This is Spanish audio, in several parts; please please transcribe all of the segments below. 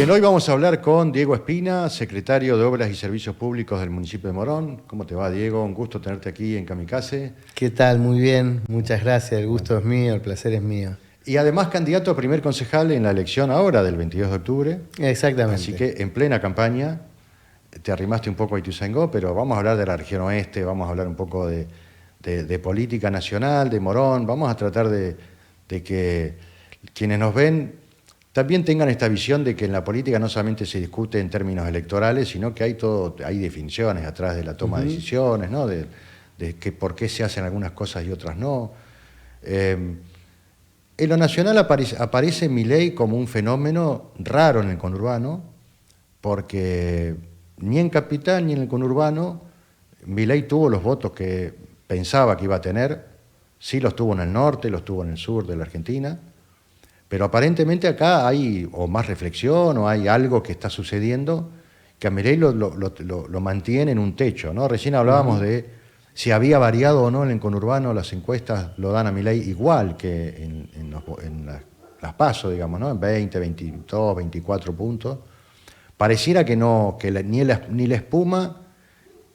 Bien, hoy vamos a hablar con Diego Espina, secretario de Obras y Servicios Públicos del municipio de Morón. ¿Cómo te va, Diego? Un gusto tenerte aquí en Kamikaze. ¿Qué tal? Muy bien, muchas gracias. El gusto es mío, el placer es mío. Y además candidato a primer concejal en la elección ahora del 22 de octubre. Exactamente. Así que en plena campaña, te arrimaste un poco a Ituzaingó, pero vamos a hablar de la región oeste, vamos a hablar un poco de política nacional, de Morón. Vamos a tratar de que quienes nos ven también tengan esta visión de que en la política no solamente se discute en términos electorales, sino que hay definiciones atrás de la toma de decisiones, ¿no? de que por qué se hacen algunas cosas y otras no. En lo nacional aparece Milei como un fenómeno raro en el conurbano, porque ni en Capital ni en el conurbano Milei tuvo los votos que pensaba que iba a tener. Sí los tuvo en el norte, los tuvo en el sur de la Argentina, pero aparentemente acá hay o más reflexión o hay algo que está sucediendo que a Milei lo mantiene en un techo, ¿no? Recién hablábamos de si había variado o no en el conurbano. Las encuestas lo dan a Milei igual que en las PASO, digamos, ¿no? En 20, 22, 24 puntos. Pareciera que no, que ni la espuma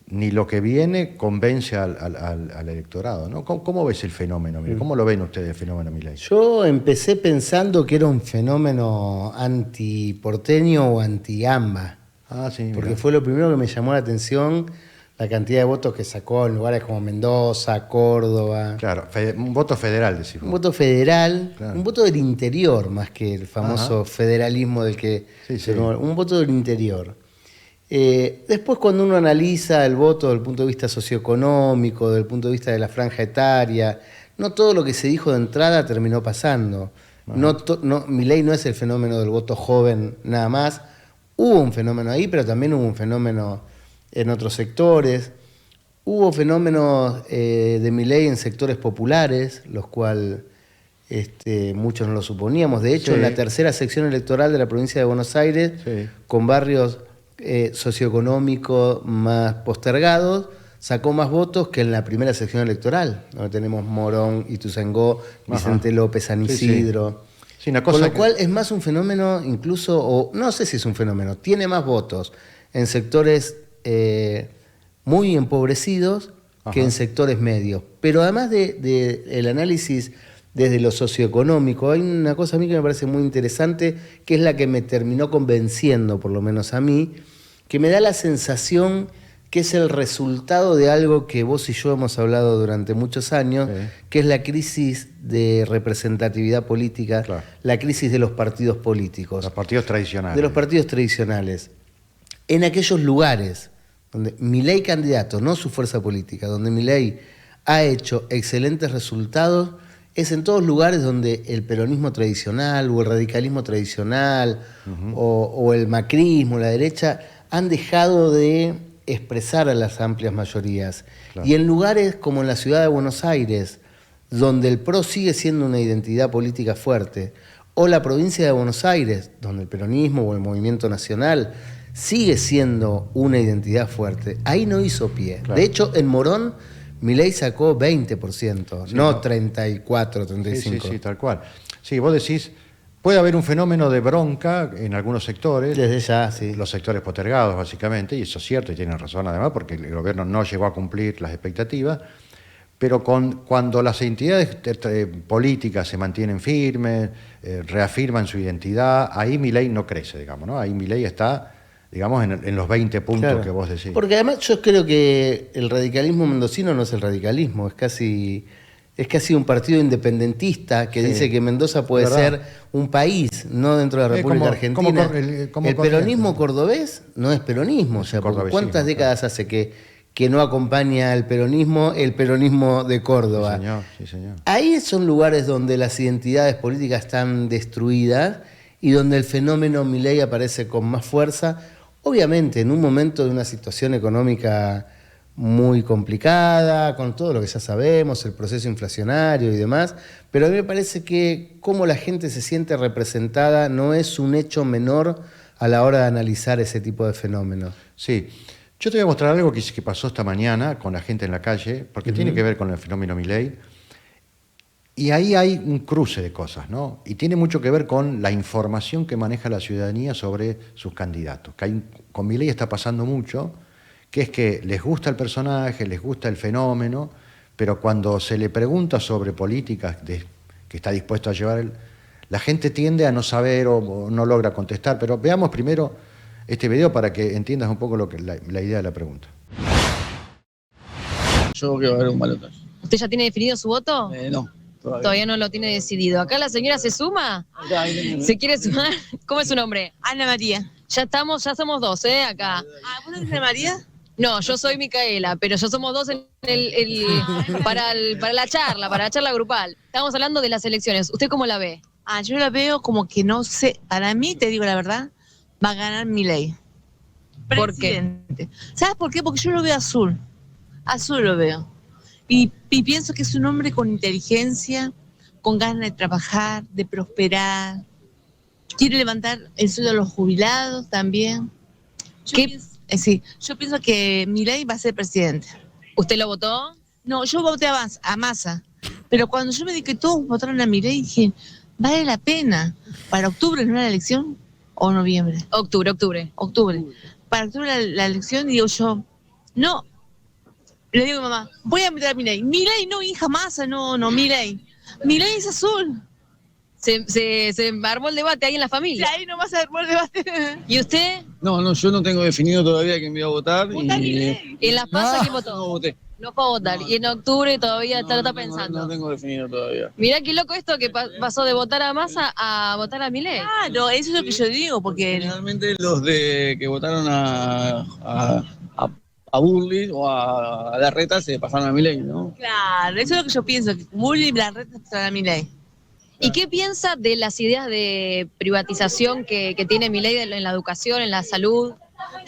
ni lo que viene convence al electorado, ¿no? ¿Cómo ves el fenómeno? ¿Cómo lo ven ustedes el fenómeno Milei? Yo empecé pensando que era un fenómeno anti-porteño o anti-AMBA, Ah, sí, porque mirá. fue lo primero que me llamó la atención, la cantidad de votos que sacó en lugares como Mendoza, Córdoba. Claro, un voto federal, decís Un vos. voto federal, Claro. un voto del interior más que el famoso Ajá. federalismo del que Sí, se sí. un voto del interior. Después, cuando uno analiza el voto desde el punto de vista socioeconómico, desde el punto de vista de la franja etaria, no todo lo que se dijo de entrada terminó pasando. Milei no es el fenómeno del voto joven nada más. Hubo un fenómeno ahí, pero también hubo un fenómeno en otros sectores. Hubo fenómenos de Milei en sectores populares, los cuales muchos no lo suponíamos. De hecho, Sí. en la tercera sección electoral de la provincia de Buenos Aires, Sí. con barrios socioeconómicos más postergados, sacó más votos que en la primera sección electoral, donde tenemos Morón, Ituzaingó, Vicente López, San Sí, sí. Isidro. Sí, una Con cosa lo cual es más un fenómeno incluso, o no sé si es un fenómeno, tiene más votos en sectores muy empobrecidos que en sectores medios. Pero además el análisis desde lo socioeconómico, hay una cosa a mí que me parece muy interesante, que es la que me terminó convenciendo, por lo menos a mí, que me da la sensación que es el resultado de algo que vos y yo hemos hablado durante muchos años, que es la crisis de representatividad política, Claro. la crisis de los partidos políticos. Los partidos tradicionales. De los partidos tradicionales. En aquellos lugares donde Milei candidato, no su fuerza política, donde Milei ha hecho excelentes resultados, es en todos lugares donde el peronismo tradicional o el radicalismo tradicional o el macrismo, la derecha, han dejado de expresar a las amplias mayorías. Claro. Y en lugares como en la ciudad de Buenos Aires, donde el PRO sigue siendo una identidad política fuerte, o la provincia de Buenos Aires, donde el peronismo o el movimiento nacional sigue siendo una identidad fuerte, ahí no hizo pie. Claro. De hecho, en Morón, Milei sacó 20%, Sí, no no. 34, 35. Sí, tal cual. Sí, vos decís, puede haber un fenómeno de bronca en algunos sectores, Desde ya, sí. los sectores postergados básicamente, y eso es cierto, y tienen razón además, porque el gobierno no llegó a cumplir las expectativas, pero cuando las entidades políticas se mantienen firmes, reafirman su identidad, ahí Milei no crece, digamos, ¿no? Ahí Milei está, digamos, en los 20 puntos Claro. que vos decís. Porque además yo creo que el radicalismo mendocino no es el radicalismo, es casi un partido independentista que Sí. dice que Mendoza puede ¿Verdad? ser un país, no dentro de la República como Argentina. como El peronismo cordobés no es peronismo, o sea, porque cordobesismo, ¿cuántas décadas hace que no acompaña el peronismo de Córdoba? Sí, señor, sí, señor. Ahí son lugares donde las identidades políticas están destruidas y donde el fenómeno Milei aparece con más fuerza, obviamente en un momento de una situación económica muy complicada, con todo lo que ya sabemos, el proceso inflacionario y demás, pero a mí me parece que cómo la gente se siente representada no es un hecho menor a la hora de analizar ese tipo de fenómenos. Sí. Yo te voy a mostrar algo que pasó esta mañana con la gente en la calle, porque tiene que ver con el fenómeno Milei. Y ahí hay un cruce de cosas, ¿no? Y tiene mucho que ver con la información que maneja la ciudadanía sobre sus candidatos. Con Milei está pasando mucho, que es que les gusta el personaje, les gusta el fenómeno, pero cuando se le pregunta sobre políticas que está dispuesto a llevar la gente tiende a no saber o no logra contestar. Pero veamos primero este video para que entiendas un poco la idea de la pregunta. Yo creo que va a haber un balotaje. ¿Usted ya tiene definido su voto? No, Todavía no lo tiene decidido. ¿Acá la señora se suma? ¿Se quiere sumar? ¿Cómo es su nombre? Ana María. Ya somos dos, acá. ¿Vos sos Ana María? No, yo soy Micaela, pero ya somos dos para la charla grupal. Estamos hablando de las elecciones. ¿Usted cómo la ve? Yo la veo como que no sé, para mí, te digo la verdad, va a ganar Milei. ¿Por qué? Presidente. ¿Sabes por qué? Porque yo lo veo azul. Azul lo veo. Y pienso que es un hombre con inteligencia, con ganas de trabajar, de prosperar. Quiere levantar el sueldo a los jubilados también. Yo pienso que Milei va a ser presidente. ¿Usted lo votó? No, yo voté a Massa. Pero cuando yo me di que todos votaron a Milei, dije, vale la pena. ¿Para octubre no la elección? ¿O noviembre? Octubre. Para octubre la elección, digo yo, no. Le digo a mi mamá, voy a meter a Milei. Milei no, hija, Massa, no, Milei. Milei es azul. Se armó el debate ahí en la Y familia. ahí nomás se armó el debate. ¿Y usted? No, yo no tengo definido todavía quién voy a votar. Vota Milei. ¿En las PASO quién No votó? voté. No fue a votar. Y en octubre todavía está pensando. No tengo definido todavía. Mirá qué loco esto que pasó de votar a Massa a votar a Milei. Claro, eso es lo que yo digo, porque Generalmente los que votaron a Burley o a Larreta se pasaron a Milei, ¿no? claro, eso es lo que yo pienso, que Bulli y Larreta están a Milei. ¿Y qué piensa de las ideas de privatización que tiene Milei en la educación, en la salud?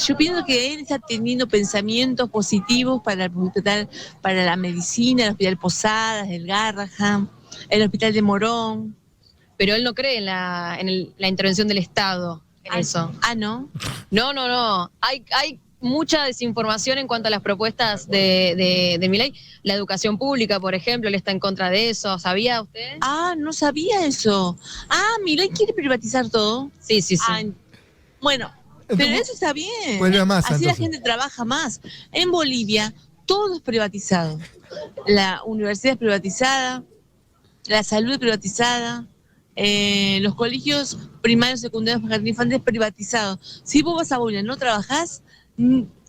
Yo pienso que él está teniendo pensamientos positivos para el hospital, para la medicina, el Hospital Posadas, el Garrahan, el Hospital de Morón. Pero él no cree en la intervención del Estado en eso. ¿No? No. Hay mucha desinformación en cuanto a las propuestas de Milei. La educación pública, por ejemplo, él está en contra de eso. ¿Sabía usted? No sabía eso. Milei quiere privatizar todo. Sí. Bueno, pero eso está bien. Vuelve a Massa, Así la entonces. gente trabaja más. En Bolivia todo es privatizado. La universidad es privatizada, la salud es privatizada, los colegios primarios, secundarios, jardín de infantes privatizzados. Si vos vas a Bolivia, no trabajás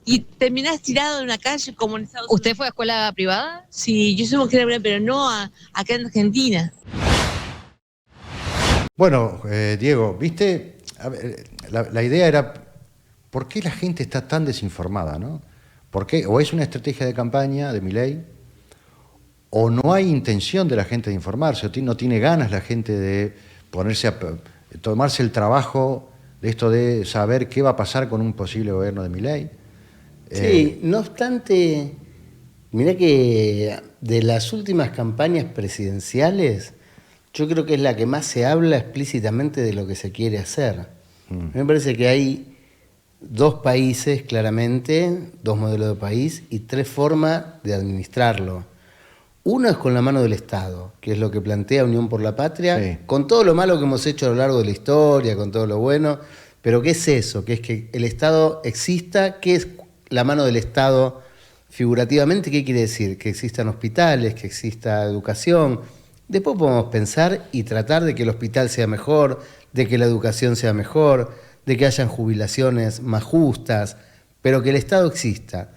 y terminás tirado en una calle como en Estados Unidos. ¿Usted fue a escuela privada? Sí, yo soy mujer, pero no acá en Argentina. Bueno, Diego, viste, a ver, la idea era, ¿por qué la gente está tan desinformada, no? ¿Por qué? O es una estrategia de campaña de Milei, o no hay intención de la gente de informarse, o no tiene ganas la gente de tomarse el trabajo de esto de saber qué va a pasar con un posible gobierno de Milei. Sí, no obstante, mirá que de las últimas campañas presidenciales, yo creo que es la que más se habla explícitamente de lo que se quiere hacer. Me parece que hay dos países, claramente, dos modelos de país y tres formas de administrarlo. Uno es con la mano del Estado, que es lo que plantea Unión por la Patria, Sí. con todo lo malo que hemos hecho a lo largo de la historia, con todo lo bueno, pero ¿qué es eso? Que es que el Estado exista. ¿Qué es la mano del Estado figurativamente? ¿Qué quiere decir? Que existan hospitales, que exista educación. Después podemos pensar y tratar de que el hospital sea mejor, de que la educación sea mejor, de que hayan jubilaciones más justas, pero que el Estado exista.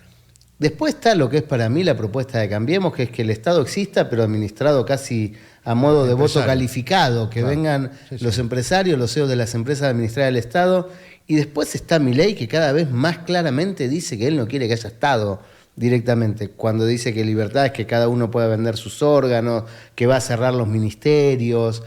Después está lo que es para mí la propuesta de Cambiemos, que es que el Estado exista, pero administrado casi a modo de voto Empresario. calificado, que Claro. vengan Sí. los empresarios, los CEOs de las empresas a administrar el Estado. Y después está Milei, que cada vez más claramente dice que él no quiere que haya Estado directamente, cuando dice que libertad es que cada uno pueda vender sus órganos, que va a cerrar los ministerios.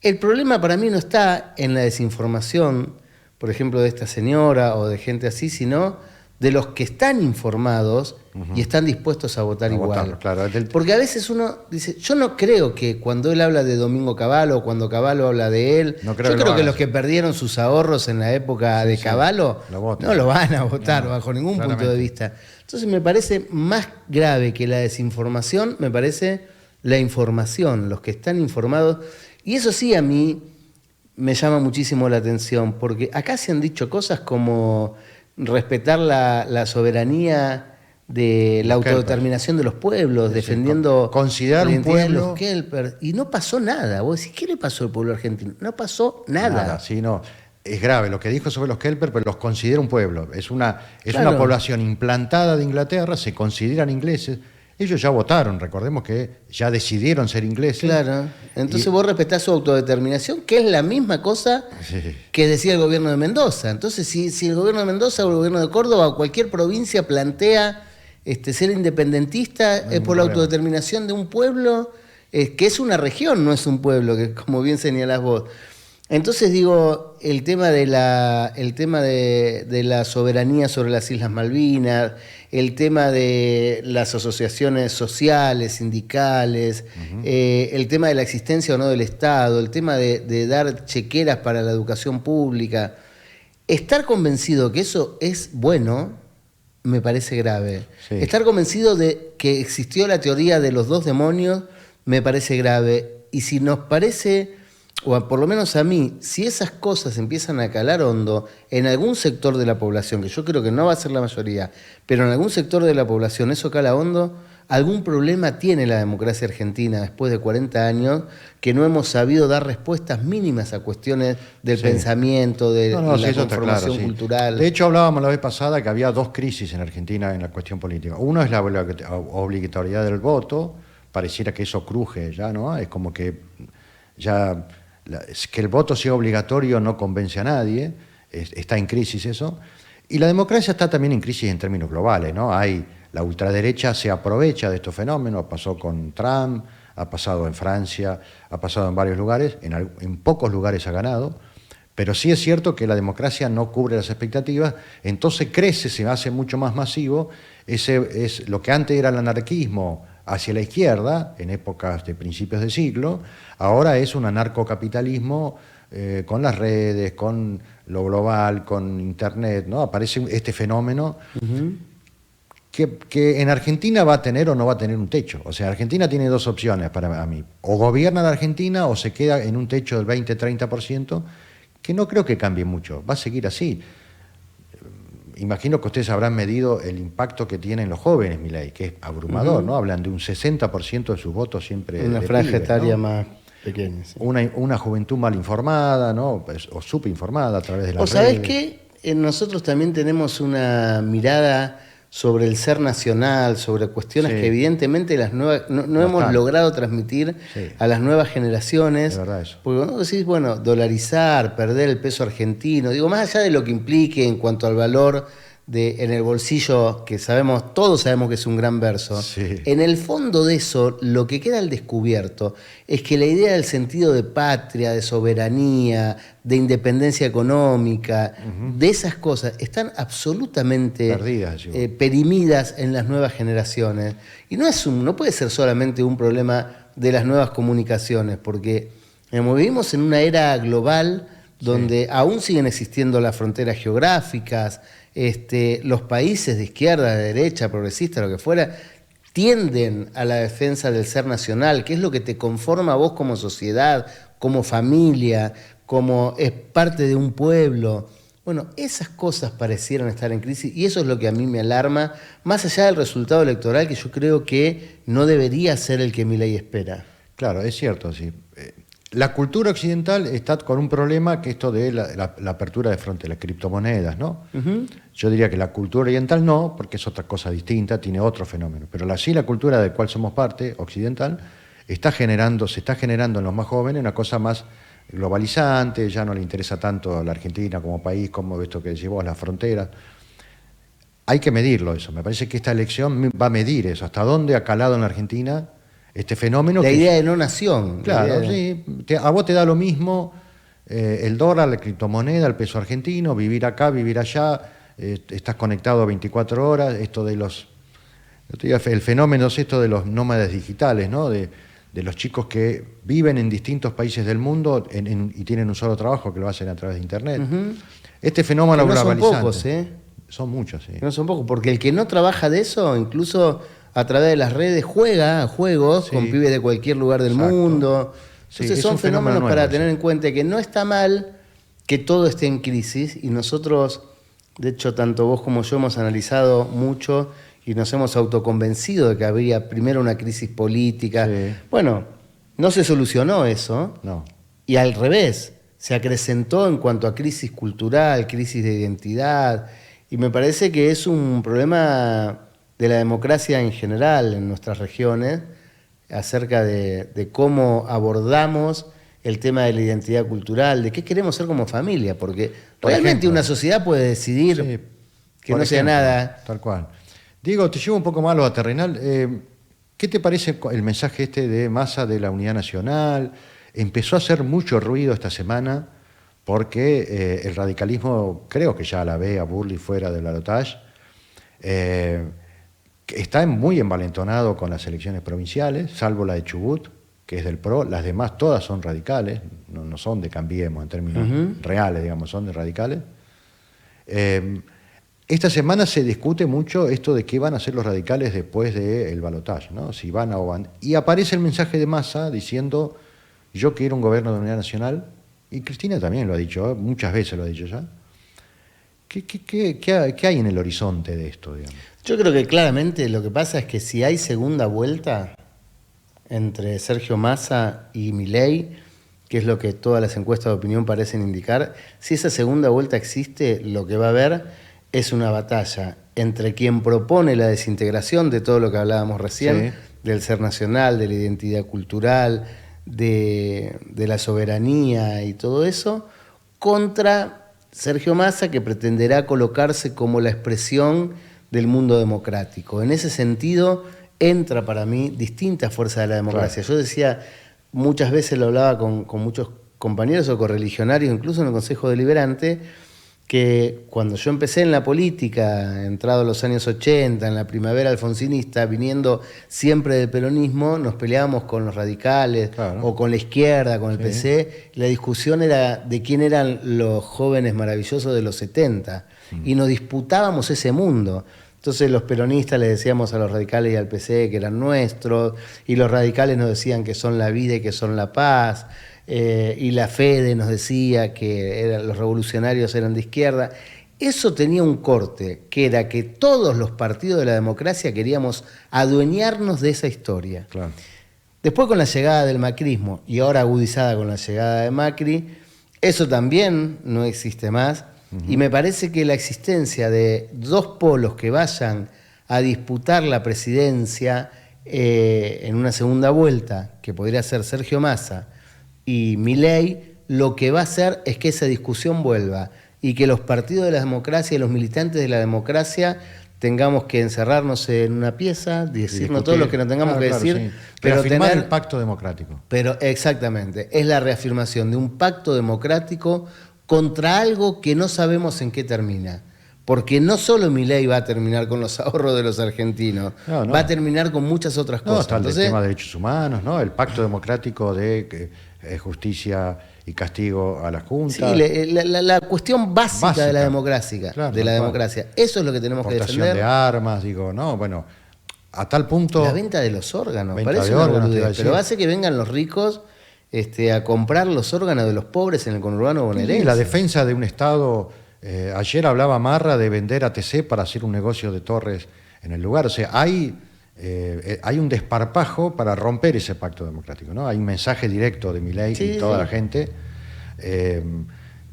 El problema para mí no está en la desinformación, por ejemplo, de esta señora o de gente así, sino de los que están informados y están dispuestos a votar A igual. votar, claro. Porque a veces uno dice, yo no creo que cuando él habla de Domingo Cavallo o cuando Cavallo habla de él, No yo creo que lo creo que hagan. los que perdieron sus ahorros en la época de Cavallo lo votan. no lo van a votar bajo ningún punto de claramente. vista. Entonces me parece más grave que la desinformación, me parece la información, los que están informados. Y eso sí a mí me llama muchísimo la atención, porque acá se han dicho cosas como respetar la soberanía de la autodeterminación de los pueblos, defendiendo considerar la un identidad de pueblo, los Kelper, y no pasó nada. Vos decís, ¿qué le pasó al pueblo argentino? No pasó nada. Sí, no. Es grave lo que dijo sobre los Kelper, pero los considera un pueblo. Es una Claro. población implantada de Inglaterra, se consideran ingleses. Ellos ya votaron, recordemos que ya decidieron ser ingleses. Claro. Entonces vos respetás su autodeterminación, que es la misma cosa que decía el gobierno de Mendoza. Entonces, si el gobierno de Mendoza o el gobierno de Córdoba o cualquier provincia plantea ser independentista, es por la autodeterminación de un pueblo, que es una región, no es un pueblo, que como bien señalás vos. Entonces digo, el tema de la soberanía sobre las Islas Malvinas, el tema de las asociaciones sociales, sindicales, el tema de la existencia o no del Estado, el tema de dar chequeras para la educación pública, estar convencido que eso es bueno, me parece grave. Sí. Estar convencido de que existió la teoría de los dos demonios, me parece grave. Y si nos parece, o por lo menos a mí, si esas cosas empiezan a calar hondo en algún sector de la población, que yo creo que no va a ser la mayoría, pero en algún sector de la población eso cala hondo, algún problema tiene la democracia argentina después de 40 años, que no hemos sabido dar respuestas mínimas a cuestiones del pensamiento, de la conformación cultural. De hecho, hablábamos la vez pasada que había dos crisis en Argentina en la cuestión política. Uno es la obligatoriedad del voto, pareciera que eso cruje ya, ¿no? Es como que ya que el voto sea obligatorio no convence a nadie, está en crisis eso. Y la democracia está también en crisis en términos globales, ¿no? La ultraderecha se aprovecha de estos fenómenos, pasó con Trump, ha pasado en Francia, ha pasado en varios lugares, en pocos lugares ha ganado, pero sí es cierto que la democracia no cubre las expectativas, entonces crece, se hace mucho más masivo, es lo que antes era el anarquismo hacia la izquierda, en épocas de principios de siglo, ahora es un anarcocapitalismo con las redes, con lo global, con Internet, ¿no? Aparece este fenómeno que en Argentina va a tener o no va a tener un techo. O sea, Argentina tiene dos opciones para mí. O gobierna la Argentina o se queda en un techo del 20-30%, que no creo que cambie mucho. Va a seguir así. Imagino que ustedes habrán medido el impacto que tienen los jóvenes, Milei, que es abrumador, ¿no? Hablan de un 60% de sus votos siempre. Una franja etaria más pequeña. Sí. Una juventud mal informada, ¿no? O subinformada a través de las redes. ¿O sabés qué? Nosotros también tenemos una mirada sobre el ser nacional, sobre cuestiones que evidentemente las nuevas no hemos logrado transmitir a las nuevas generaciones. De verdad eso. Porque vos decís, bueno, dolarizar, perder el peso argentino, digo, más allá de lo que implique en cuanto al valor en el bolsillo, que todos sabemos que es un gran verso, en el fondo de eso, lo que queda al descubierto es que la idea del sentido de patria, de soberanía, de independencia económica, de esas cosas, están absolutamente perdidas, perimidas en las nuevas generaciones. Y no puede ser solamente un problema de las nuevas comunicaciones, porque vivimos en una era global donde aún siguen existiendo las fronteras geográficas, los países de izquierda, de derecha, progresista, lo que fuera, tienden a la defensa del ser nacional, que es lo que te conforma a vos como sociedad, como familia, como es parte de un pueblo. Bueno, esas cosas parecieran estar en crisis y eso es lo que a mí me alarma, más allá del resultado electoral que yo creo que no debería ser el que Milei espera. Claro, es cierto, sí. La cultura occidental está con un problema que esto de la apertura de fronteras, las criptomonedas, ¿no? Yo diría que la cultura oriental no, porque es otra cosa distinta, tiene otro fenómeno. Pero la cultura del cual somos parte, occidental, se está generando en los más jóvenes una cosa más globalizante, ya no le interesa tanto a la Argentina como país, como esto que decís vos, las fronteras. Hay que medirlo eso. Me parece que esta elección va a medir eso. ¿Hasta dónde ha calado en la Argentina este fenómeno? La idea de no nación. Claro, sí. A vos te da lo mismo el dólar, la criptomoneda, el peso argentino, vivir acá, vivir allá, estás conectado 24 horas, esto de el fenómeno es esto de los nómadas digitales, ¿no? De los chicos que viven en distintos países del mundo y tienen un solo trabajo que lo hacen a través de Internet. Este fenómeno no globalizante. Son pocos, Son muchos, sí. No son pocos, porque el que no trabaja de eso, incluso a través de las redes juega a juegos Sí. con pibes de cualquier lugar del Exacto. mundo. Sí, Entonces es son un fenómeno fenómenos para nuevo, tener sí. en cuenta que no está mal que todo esté en crisis y nosotros, de hecho, tanto vos como yo hemos analizado mucho y nos hemos autoconvencido de que habría primero una crisis política. Sí. Bueno, no se solucionó eso. No. Y al revés, se acrecentó en cuanto a crisis cultural, crisis de identidad, y me parece que es un problema de la democracia en general en nuestras regiones, acerca de cómo abordamos el tema de la identidad cultural, de qué queremos ser como familia, porque Por realmente ejemplo. una sociedad puede decidir Sí, que por no sea ejemplo, nada. Tal cual. Diego, te llevo un poco más a lo terrenal. ¿Qué te parece el mensaje este de Massa de la Unidad Nacional? Empezó a hacer mucho ruido esta semana porque el radicalismo, creo que ya la ve a Burley fuera del balotaje, que está muy envalentonado con las elecciones provinciales, salvo la de Chubut, que es del PRO. Las demás todas son radicales, no son de Cambiemos en términos reales, digamos, son de radicales. Esta semana se discute mucho esto de qué van a hacer los radicales después del balotaje, ¿no? Si van o van. Y aparece el mensaje de Massa diciendo: yo quiero un gobierno de unidad nacional, y Cristina también lo ha dicho, muchas veces lo ha dicho ya. ¿Qué hay en el horizonte de esto, digamos? Yo creo que claramente lo que pasa es que si hay segunda vuelta entre Sergio Massa y Milei, que es lo que todas las encuestas de opinión parecen indicar, si esa segunda vuelta existe, lo que va a haber es una batalla entre quien propone la desintegración de todo lo que hablábamos recién, Sí. del ser nacional, de la identidad cultural, de la soberanía y todo eso, contra Sergio Massa, que pretenderá colocarse como la expresión del mundo democrático. En ese sentido, entra para mí distintas fuerzas de la democracia. Claro. Yo decía, muchas veces lo hablaba con muchos compañeros o correligionarios, incluso en el Consejo Deliberante, que cuando yo empecé en la política, entrado los años 80, en la primavera alfonsinista, viniendo siempre del peronismo, nos peleábamos con los radicales, Claro. o con la izquierda, con el Sí. PC. La discusión era de quién eran los jóvenes maravillosos de los 70, y nos disputábamos ese mundo. Entonces los peronistas le decíamos a los radicales y al PC que eran nuestros, y los radicales nos decían que son la vida y que son la paz, y la Fede nos decía que los revolucionarios eran de izquierda. Eso tenía un corte, que era que todos los partidos de la democracia queríamos adueñarnos de esa historia. Claro. Después, con la llegada del macrismo, y ahora agudizada con la llegada de Macri, eso también no existe más. Y me parece que la existencia de dos polos que vayan a disputar la presidencia en una segunda vuelta, que podría ser Sergio Massa y Milei, lo que va a hacer es que esa discusión vuelva y que los partidos de la democracia y los militantes de la democracia tengamos que encerrarnos en una pieza, decirnos todo lo que nos tengamos que decir, sí. pero Reafirmar tener el pacto democrático. Pero exactamente, es la reafirmación de un pacto democrático contra algo que no sabemos en qué termina. Porque no solo Milei va a terminar con los ahorros de los argentinos, No. va a terminar con muchas otras No, cosas. está el Entonces, tema de derechos humanos, ¿no? El pacto democrático de justicia y castigo a la Junta. sí, la cuestión básica de la democracia, Claro, de la tal cual. democracia. Eso es lo que tenemos que Exportación defender. de armas, digo, no, bueno, a tal punto. La venta de los órganos, Venta parece de una órganos, te boludez, iba a decir. pero hace que vengan los ricos a comprar los órganos de los pobres en el conurbano bonaerense. Sí, la defensa de un Estado. Ayer hablaba Marra de vender ATC para hacer un negocio de torres en el lugar. O sea, hay un desparpajo para romper ese pacto democrático, ¿no? Hay un mensaje directo de Milei Sí, y toda sí. la gente.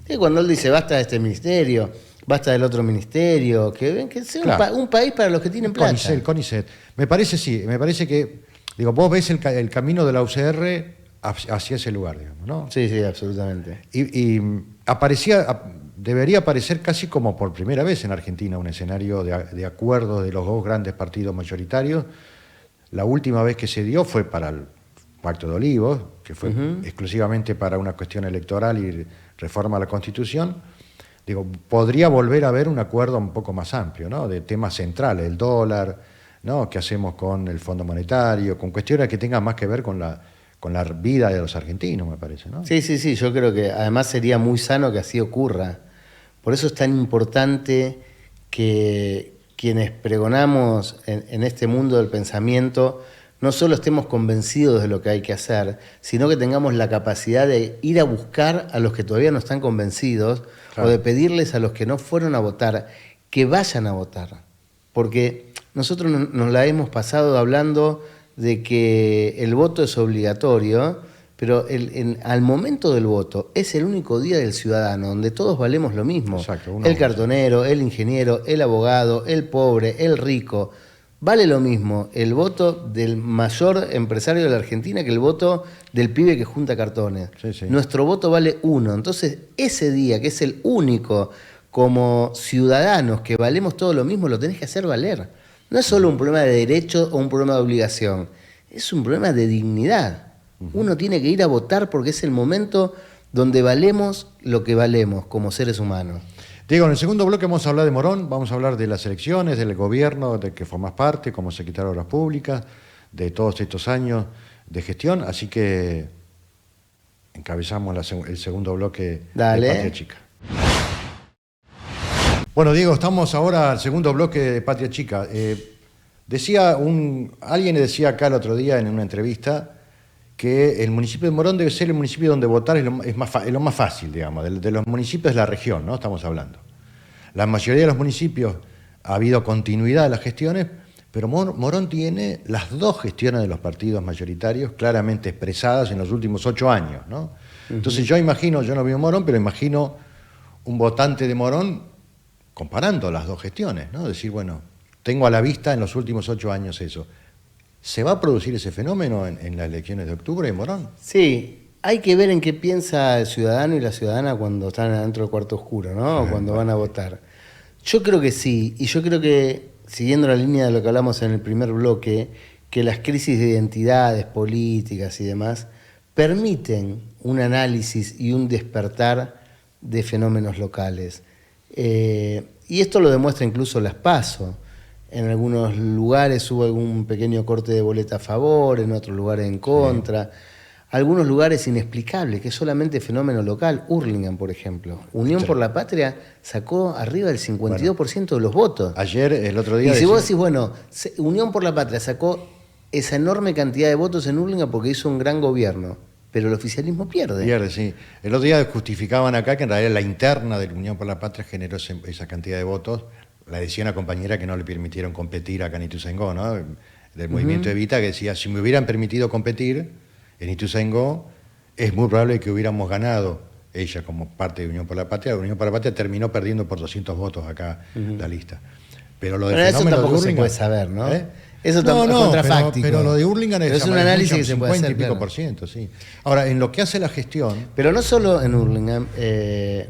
Sí, cuando él dice basta de este ministerio, basta del otro ministerio, que sea Claro. un país para los que tienen plata. CONICET. Me parece, sí, me parece que, digo, vos ves el camino de la UCR hacia ese lugar, digamos, ¿no? Sí, sí, absolutamente. Y debería aparecer casi como por primera vez en Argentina un escenario de acuerdo de los dos grandes partidos mayoritarios. La última vez que se dio fue para el Pacto de Olivos, que fue exclusivamente para una cuestión electoral y reforma a la Constitución. Digo, podría volver a haber un acuerdo un poco más amplio, ¿no? De temas centrales, el dólar, ¿no? ¿Qué hacemos con el Fondo Monetario? Con cuestiones que tengan más que ver con la vida de los argentinos, me parece, ¿no? Sí, sí, sí, yo creo que además sería muy sano que así ocurra. Por eso es tan importante que quienes pregonamos en este mundo del pensamiento, no solo estemos convencidos de lo que hay que hacer, sino que tengamos la capacidad de ir a buscar a los que todavía no están convencidos, claro, o de pedirles a los que no fueron a votar que vayan a votar. Porque nosotros nos la hemos pasado hablando de que el voto es obligatorio, pero al momento del voto es el único día del ciudadano donde todos valemos lo mismo. Exacto, El cartonero, el ingeniero, el abogado, el pobre, el rico. Vale lo mismo el voto del mayor empresario de la Argentina que el voto del pibe que junta cartones. Sí, sí. Nuestro voto vale 1. Entonces, ese día, que es el único, como ciudadanos que valemos todo lo mismo, lo tenés que hacer valer. No es solo un problema de derecho o un problema de obligación, es un problema de dignidad. Uno tiene que ir a votar porque es el momento donde valemos lo que valemos como seres humanos. Diego, en el segundo bloque vamos a hablar de Morón, vamos a hablar de las elecciones, del gobierno de que formás parte, como secretario de Obras Públicas, de todos estos años de gestión, así que encabezamos el segundo bloque Dale. de Patria Chica. Bueno, Diego, estamos ahora al segundo bloque de Patria Chica. Alguien le decía acá el otro día en una entrevista que el municipio de Morón debe ser el municipio donde votar es lo más fácil, digamos, de los municipios de la región, ¿no? Estamos hablando. La mayoría de los municipios ha habido continuidad de las gestiones, pero Morón tiene las dos gestiones de los partidos mayoritarios claramente expresadas en los últimos 8 años, ¿no? Entonces yo no vivo en Morón, pero imagino un votante de Morón comparando las dos gestiones, ¿no? Decir, bueno, tengo a la vista en los últimos 8 años eso. ¿Se va a producir ese fenómeno en las elecciones de octubre en Morón? Sí, hay que ver en qué piensa el ciudadano y la ciudadana cuando están adentro del cuarto oscuro, ¿no? O cuando van a votar. Yo creo que sí, y yo creo que, siguiendo la línea de lo que hablamos en el primer bloque, que las crisis de identidades políticas y demás permiten un análisis y un despertar de fenómenos locales. Y esto lo demuestra incluso las PASO. En algunos lugares hubo algún pequeño corte de boleta a favor, en otros lugares en contra. Algunos lugares inexplicables, que es solamente fenómeno local. Hurlingham, por ejemplo. Unión por la Patria sacó arriba del 52% de los votos. Ayer, el otro día... Y si vos decís, bueno, Unión por la Patria sacó esa enorme cantidad de votos en Hurlingham porque hizo un gran gobierno, pero el oficialismo pierde. Pierde, sí. El otro día justificaban acá que en realidad la interna de la Unión por la Patria generó esa cantidad de votos. La decía una compañera que no le permitieron competir acá en Ituzaingó, ¿no? Del movimiento Evita, que decía, si me hubieran permitido competir en Ituzaingó, es muy probable que hubiéramos ganado, ella como parte de Unión por la Patria. La Unión por la Patria terminó perdiendo por 200 votos acá la lista. Pero lo del Pero eso fenómeno tampoco de se Hurlingham, puede saber, ¿no? ¿eh? Eso tampoco es contrafáctico. Pero lo de Hurlingham es un análisis que se puede 50 hacer, y pico claro. por ciento, sí. Ahora, en lo que hace la gestión... Pero no solo en Hurlingham,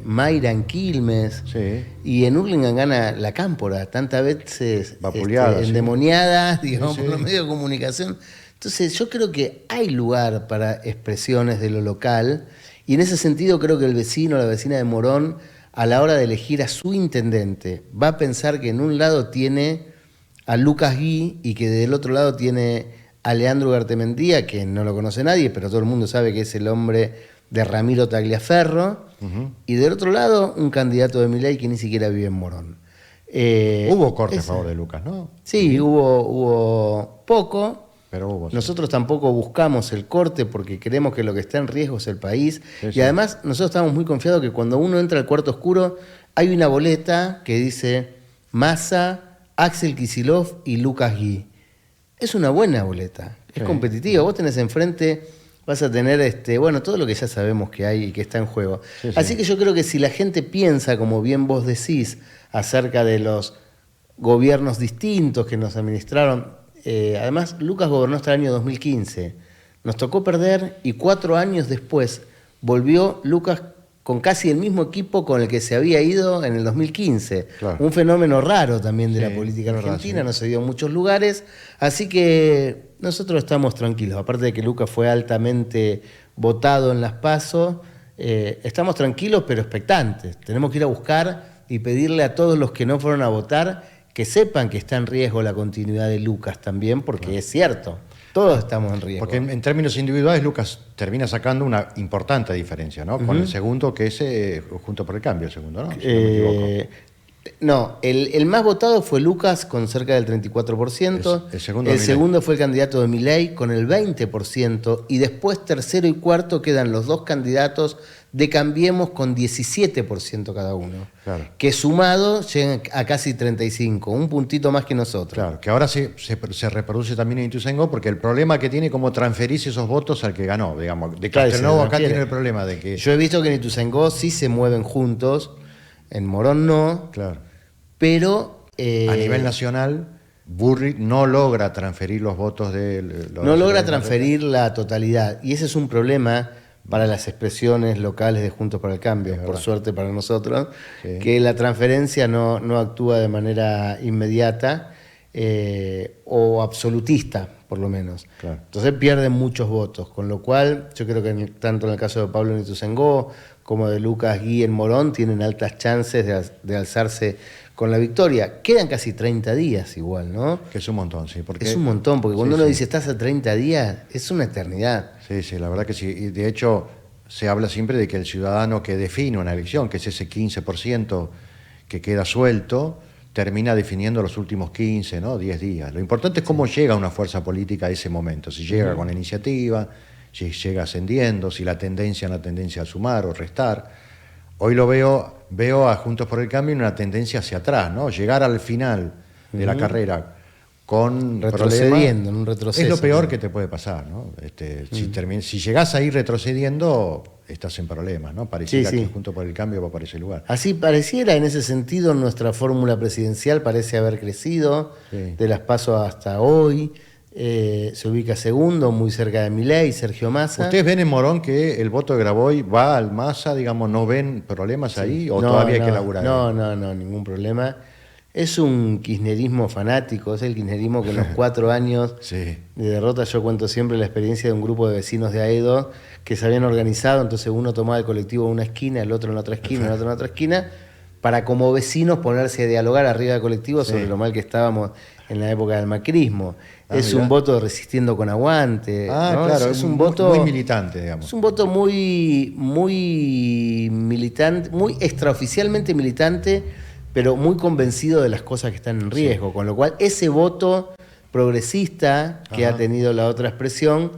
Mayra en Quilmes, Sí. y en Hurlingham gana la Cámpora, tantas veces Vapuleada, sí. endemoniada, digamos, Sí, por sí. los medios de comunicación. Entonces yo creo que hay lugar para expresiones de lo local, y en ese sentido creo que el vecino o la vecina de Morón, a la hora de elegir a su intendente, va a pensar que en un lado tiene a Lucas Gui y que del otro lado tiene a Leandro Gartemendía, que no lo conoce nadie, pero todo el mundo sabe que es el hombre de Ramiro Tagliaferro, y del otro lado un candidato de Milei que ni siquiera vive en Morón. Hubo corte a favor de Lucas, ¿no? Sí, hubo poco. Pero hubo. Sí. Nosotros tampoco buscamos el corte porque creemos que lo que está en riesgo es el país. Sí, y sí. además nosotros estamos muy confiados que cuando uno entra al cuarto oscuro hay una boleta que dice Massa, Axel Kicillof y Lucas Gui. Es una buena boleta, es Sí. competitiva. Vos tenés enfrente, vas a tener bueno, todo lo que ya sabemos que hay y que está en juego. Sí, sí. Así que yo creo que si la gente piensa, como bien vos decís, acerca de los gobiernos distintos que nos administraron, además Lucas gobernó hasta el año 2015. Nos tocó perder y 4 años después volvió Lucas con casi el mismo equipo con el que se había ido en el 2015. Claro. Un fenómeno raro también de Sí, la política es verdad, argentina, sí. no se dio en muchos lugares. Así que nosotros estamos tranquilos. Aparte de que Lucas fue altamente votado en las PASO, estamos tranquilos pero expectantes. Tenemos que ir a buscar y pedirle a todos los que no fueron a votar que sepan que está en riesgo la continuidad de Lucas también, porque es cierto, todos estamos en riesgo. Porque en términos individuales Lucas termina sacando una importante diferencia, ¿no? Con el segundo, que es Junto por el Cambio, el segundo, ¿no? Si no me equivoco. No, el más votado fue Lucas con cerca del 34%. El segundo fue el candidato de Milei con el 20%. Y después tercero y cuarto quedan los dos candidatos de Cambiemos con 17% cada uno. Claro. Que sumado llegan a casi 35%, un puntito más que nosotros. Claro, que ahora se reproduce también en Ituzaingó, porque el problema que tiene es cómo transferirse esos votos al que ganó, digamos. De Claro, Castelnuovo se acá refiere. tiene el problema de que... Yo he visto que en Ituzaingó sí se mueven juntos, en Morón no, Claro. pero... A nivel nacional, Burrich no logra transferir los votos de... no logra transferir la totalidad. Y ese es un problema para las expresiones locales de Juntos por el Cambio, por suerte para nosotros, Sí. que la transferencia no actúa de manera inmediata o absolutista, por lo menos. Claro. Entonces pierden muchos votos, con lo cual yo creo que tanto en el caso de Pablo en Ituzaingó como de Lucas Gui en Morón tienen altas chances de alzarse con la victoria. Quedan casi 30 días igual, ¿no? Que es un montón, sí. Porque, Es un montón, porque cuando Sí, uno sí. dice estás a 30 días, es una eternidad. Sí, sí, la verdad que sí. Y de hecho, se habla siempre de que el ciudadano que define una elección, que es ese 15% que queda suelto, termina definiendo los últimos 15, ¿no? 10 días. Lo importante es cómo llega una fuerza política a ese momento. Si llega con iniciativa, si llega ascendiendo, si la tendencia es una tendencia a sumar o restar. Hoy lo veo a Juntos por el Cambio en una tendencia hacia atrás, ¿no? Llegar al final de la carrera con Retrocediendo, problemas, en un retroceso. es lo peor que te puede pasar, ¿no? Si llegás a ir retrocediendo, estás en problemas, ¿no? Pareciera Sí, sí. que Juntos por el Cambio va por ese lugar. Así pareciera, en ese sentido, nuestra fórmula presidencial parece haber crecido Sí. de las PASO hasta hoy. Se ubica segundo, muy cerca de Milei, Sergio Massa. ¿Ustedes ven en Morón que el voto de Graboy va al Massa, digamos, no ven problemas ahí o No, todavía hay no, que laburar? No, ningún problema. Es un kirchnerismo fanático, es el kirchnerismo que en los 4 años Sí. de derrota, yo cuento siempre la experiencia de un grupo de vecinos de Aedo que se habían organizado, entonces uno tomaba el colectivo en una esquina, el otro en la otra esquina, el otro en la otra esquina, para como vecinos ponerse a dialogar arriba del colectivo sobre Sí. lo mal que estábamos en la época del macrismo. Es mirá. un voto resistiendo con aguante. ¿no? Claro, es un muy, voto muy militante, digamos. es un voto muy militante, muy extraoficialmente militante, pero muy convencido de las cosas que están en riesgo. Con lo cual, ese voto progresista que Ajá. ha tenido la otra expresión,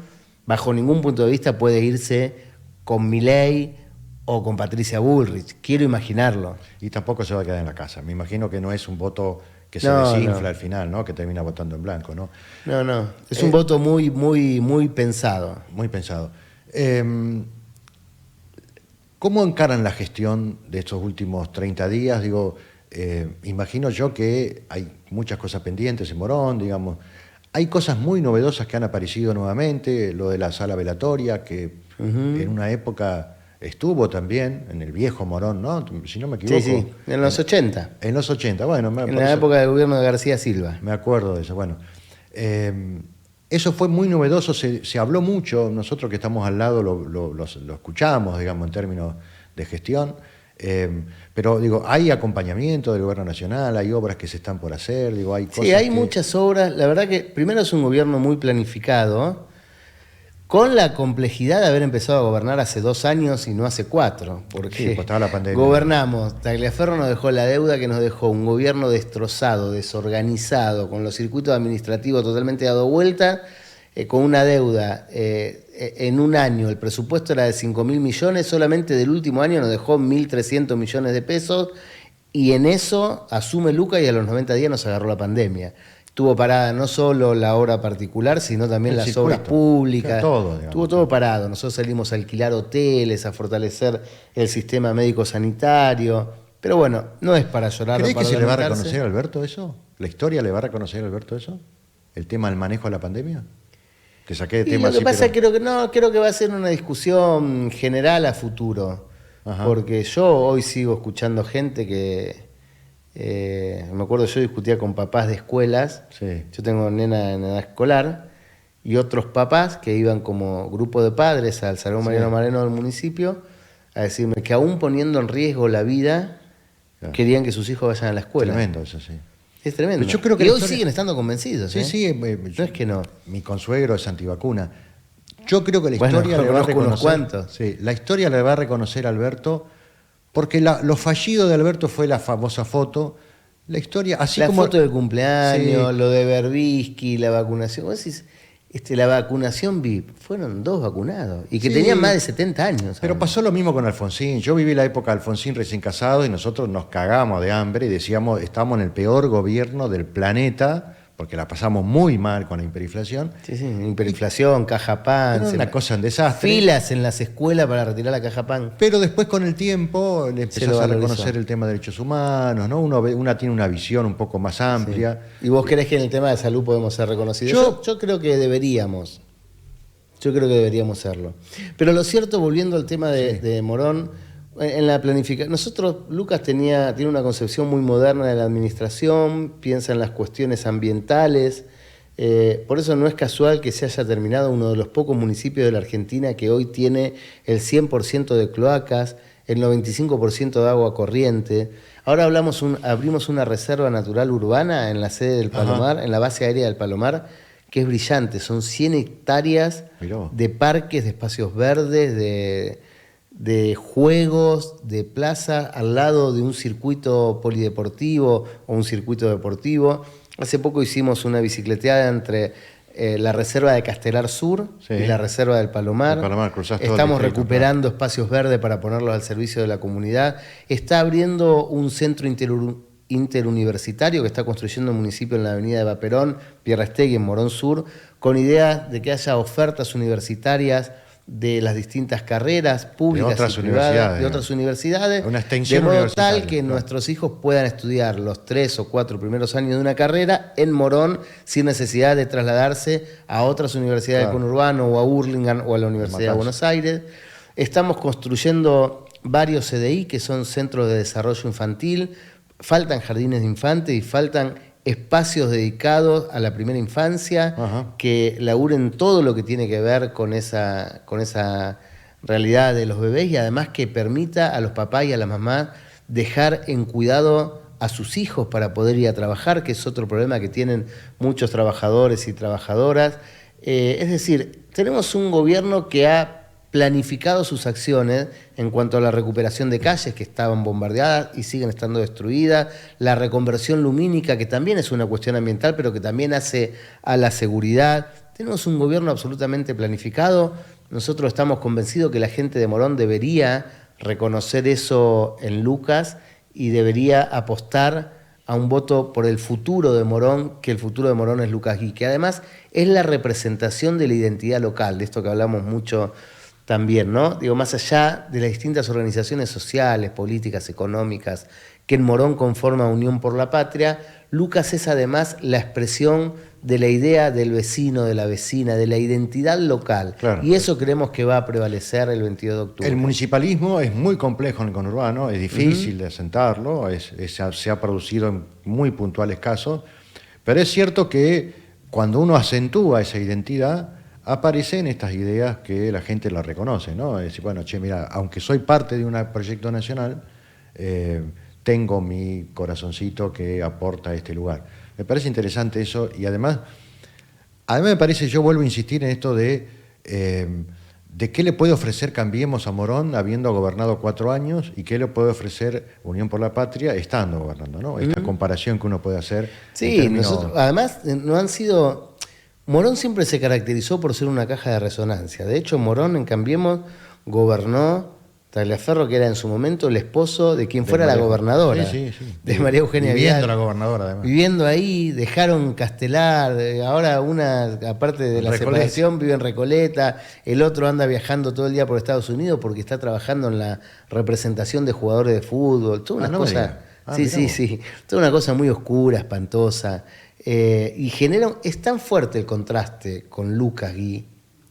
bajo ningún punto de vista puede irse con Milei o con Patricia Bullrich. Quiero imaginarlo. Y tampoco se va a quedar en la casa. Me imagino que no es un voto que se No, desinfla no. al final, ¿no? Que termina votando en blanco, ¿no? No. Es un voto muy pensado. Muy pensado. ¿Cómo encaran la gestión de estos últimos 30 días? Digo, imagino yo que hay muchas cosas pendientes en Morón, digamos. Hay cosas muy novedosas que han aparecido nuevamente, lo de la sala velatoria, que en una época estuvo también, en el viejo Morón, ¿no? Si no me equivoco. Sí, en los 80. En los 80, bueno. En la época del gobierno de García Silva. Me acuerdo de eso, bueno. Eso fue muy novedoso, se habló mucho, nosotros que estamos al lado lo escuchamos, digamos, en términos de gestión, pero digo, hay acompañamiento del gobierno nacional, hay obras que se están por hacer, digo, hay cosas Sí, hay que- muchas obras. La verdad que primero es un gobierno muy planificado, con la complejidad de haber empezado a gobernar hace 2 años y no hace 4, porque Sí, pues estaba la pandemia. gobernamos, Tagliaferro nos dejó la deuda que nos dejó un gobierno destrozado, desorganizado, con los circuitos administrativos totalmente dado vuelta, con una deuda en un año, el presupuesto era de 5.000 millones, solamente del último año nos dejó 1.300 millones de pesos, y en eso asume Luca y a los 90 días nos agarró la pandemia. Tuvo parada no solo la obra particular, sino también El las circuito. obras públicas. Todo, digamos. Tuvo todo parado. Nosotros salimos a alquilar hoteles, a fortalecer el sistema médico sanitario. Pero bueno, no es para llorar. ¿Crees o que para se le va a lamentarse. reconocer a Alberto eso? ¿La historia le va a reconocer a Alberto eso? ¿El tema del manejo de la pandemia? Te saqué de Y tema lo que así, pasa, pero- creo que va a ser una discusión general a futuro. Ajá. Porque yo hoy sigo escuchando gente que... me acuerdo, yo discutía con papás de escuelas. Sí. Yo tengo nena en edad escolar. Y otros papás que iban como grupo de padres al Salón Mariano Moreno del municipio a decirme que aún poniendo en riesgo la vida, Claro. querían que sus hijos vayan a la escuela. Tremendo eso, sí. Es tremendo. Pero yo creo que y la hoy historia- siguen estando convencidos. Sí, ¿eh? sí. No es que no. Mi consuegro es antivacuna. Yo creo que la Bueno, historia le va a conozco unos reconocer. cuantos. Sí, la historia le va a reconocer a Alberto Porque lo fallido de Alberto fue la famosa foto, la historia, así la como... foto del cumpleaños, Sí. lo de Berbisky, la vacunación. Vos decís, la vacunación VIP, fueron 2 vacunados y que Sí. tenían más de 70 años. Pero además. pasó lo mismo con Alfonsín. Yo viví la época de Alfonsín recién casado y nosotros nos cagamos de hambre y decíamos, estamos en el peor gobierno del planeta, porque la pasamos muy mal con la hiperinflación. Sí, sí, hiperinflación, caja pan. Era una cosa, un desastre. Filas en las escuelas para retirar la caja pan. Pero después con el tiempo le lo empezás a valorizó. reconocer el tema de derechos humanos, ¿no? Una tiene una visión un poco más amplia. ¿Y vos crees que en el tema de salud podemos ser reconocidos? Yo creo que deberíamos. Yo creo que deberíamos serlo. Pero lo cierto, volviendo al tema de Morón, en la planificación, Lucas tiene una concepción muy moderna de la administración, piensa en las cuestiones ambientales, por eso no es casual que se haya terminado uno de los pocos municipios de la Argentina que hoy tiene el 100% de cloacas, el 95% de agua corriente. Ahora abrimos una reserva natural urbana en la sede del Palomar, en la base aérea del Palomar, que es brillante, son 100 hectáreas Mirá. de parques, de espacios verdes, de juegos, de plaza, al lado de un circuito polideportivo o un circuito deportivo. Hace poco hicimos una bicicleteada entre la reserva de Castelar Sur Sí. y la reserva del Palomar. El Palomar, cruzás todo el Estamos distrito, recuperando espacios verdes para ponerlos al servicio de la comunidad. Está abriendo un centro interuniversitario que está construyendo el municipio en la avenida de Vaperón, Pierrestegui, en Morón Sur, con ideas de que haya ofertas universitarias de las distintas carreras públicas otras y privadas, universidades, de otras universidades, una extensión de modo universitaria, tal que claro. nuestros hijos puedan estudiar los 3 o 4 primeros años de una carrera en Morón sin necesidad de trasladarse a otras universidades Claro. del conurbano o a Hurlingham o a la Universidad de Matanza. Buenos Aires. Estamos construyendo varios CDI, que son centros de desarrollo infantil. Faltan jardines de infantes y faltan espacios dedicados a la primera infancia, Ajá. que laburen todo lo que tiene que ver con esa realidad de los bebés y además que permita a los papás y a las mamás dejar en cuidado a sus hijos para poder ir a trabajar, que es otro problema que tienen muchos trabajadores y trabajadoras. Es decir, tenemos un gobierno que ha planificado sus acciones en cuanto a la recuperación de calles que estaban bombardeadas y siguen estando destruidas, la reconversión lumínica, que también es una cuestión ambiental, pero que también hace a la seguridad. Tenemos un gobierno absolutamente planificado. Nosotros estamos convencidos que la gente de Morón debería reconocer eso en Lucas y debería apostar a un voto por el futuro de Morón, que el futuro de Morón es Lucas Gui, que además es la representación de la identidad local, de esto que hablamos mucho también, ¿no? Digo, más allá de las distintas organizaciones sociales, políticas, económicas, que en Morón conforma Unión por la Patria, Lucas es además la expresión de la idea del vecino, de la vecina, de la identidad local. Claro. Y eso creemos que va a prevalecer el 22 de octubre. El municipalismo es muy complejo en el conurbano, es difícil de asentarlo, se ha producido en muy puntuales casos, pero es cierto que cuando uno acentúa esa identidad, aparecen estas ideas que la gente la reconoce, ¿no? Es decir, bueno, che, mira, aunque soy parte de un proyecto nacional, tengo mi corazoncito que aporta a este lugar. Me parece interesante eso y además me parece, yo vuelvo a insistir en esto de qué le puede ofrecer Cambiemos a Morón habiendo gobernado 4 años y qué le puede ofrecer Unión por la Patria estando gobernando, ¿no? Esta comparación que uno puede hacer. en Sí, términos- además no han sido... Morón siempre se caracterizó por ser una caja de resonancia. De hecho, Morón, en Cambiemos, gobernó Tagliaferro, que era en su momento el esposo de quien fuera la gobernadora, Sí, sí, sí. de María Eugenia Viviendo Vidal. la gobernadora, además. Viviendo ahí, dejaron Castelar, ahora una, aparte de la Recoleta. separación, vive en Recoleta, el otro anda viajando todo el día por Estados Unidos porque está trabajando en la representación de jugadores de fútbol, toda una no me cosa... digas. sí, Mirá sí, vos. sí, toda una cosa muy oscura, espantosa, y genera, es tan fuerte el contraste con Lucas Gui,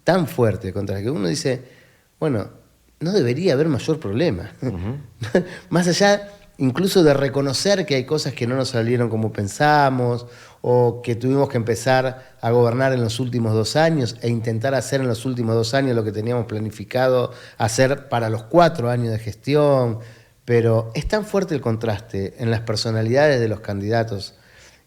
tan fuerte el contraste, que uno dice, bueno, no debería haber mayor problema. Más allá incluso de reconocer que hay cosas que no nos salieron como pensamos, o que tuvimos que empezar a gobernar en los últimos 2 años e intentar hacer en los últimos 2 años lo que teníamos planificado hacer para los 4 años de gestión. Pero es tan fuerte el contraste en las personalidades de los candidatos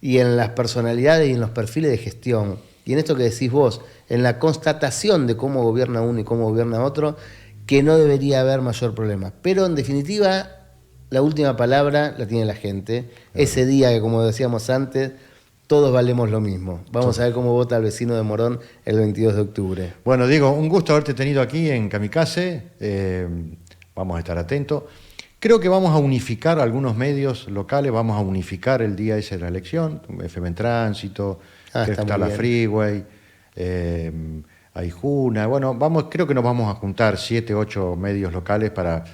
y en las personalidades y en los perfiles de gestión, y en esto que decís vos, en la constatación de cómo gobierna uno y cómo gobierna otro, que no debería haber mayor problema. Pero en definitiva, la última palabra la tiene la gente. Ese día que, como decíamos antes, todos valemos lo mismo. Vamos a ver cómo vota el vecino de Morón el 22 de octubre. Bueno, Diego, un gusto haberte tenido aquí en Kamikaze. Vamos a estar atentos. Creo que vamos a unificar algunos medios locales, vamos a unificar el día ese de la elección, FM en Tránsito, creo que está la Freeway, hay Juna. Bueno, creo que nos vamos a juntar 7, 8 medios locales para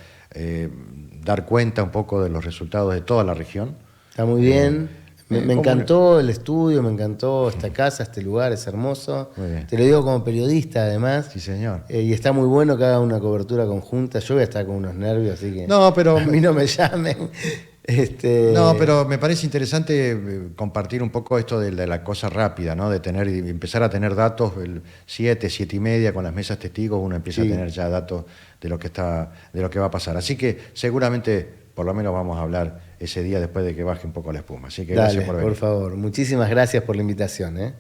dar cuenta un poco de los resultados de toda la región. Está muy bien. Me encantó el estudio, me encantó esta casa, este lugar, es hermoso. Te lo digo como periodista, además. Sí, señor. Y está muy bueno que haga una cobertura conjunta. Yo voy a estar con unos nervios, así que no, pero, a mí no me llamen. No, pero me parece interesante compartir un poco esto de la cosa rápida, ¿no? De empezar a tener datos, 7, 7 y media, con las mesas testigos, uno empieza a tener ya datos de lo que va a pasar. Así que seguramente, por lo menos vamos a hablar ese día después de que baje un poco la espuma. Así que gracias por venir. Por favor. Muchísimas gracias por la invitación, ¿eh?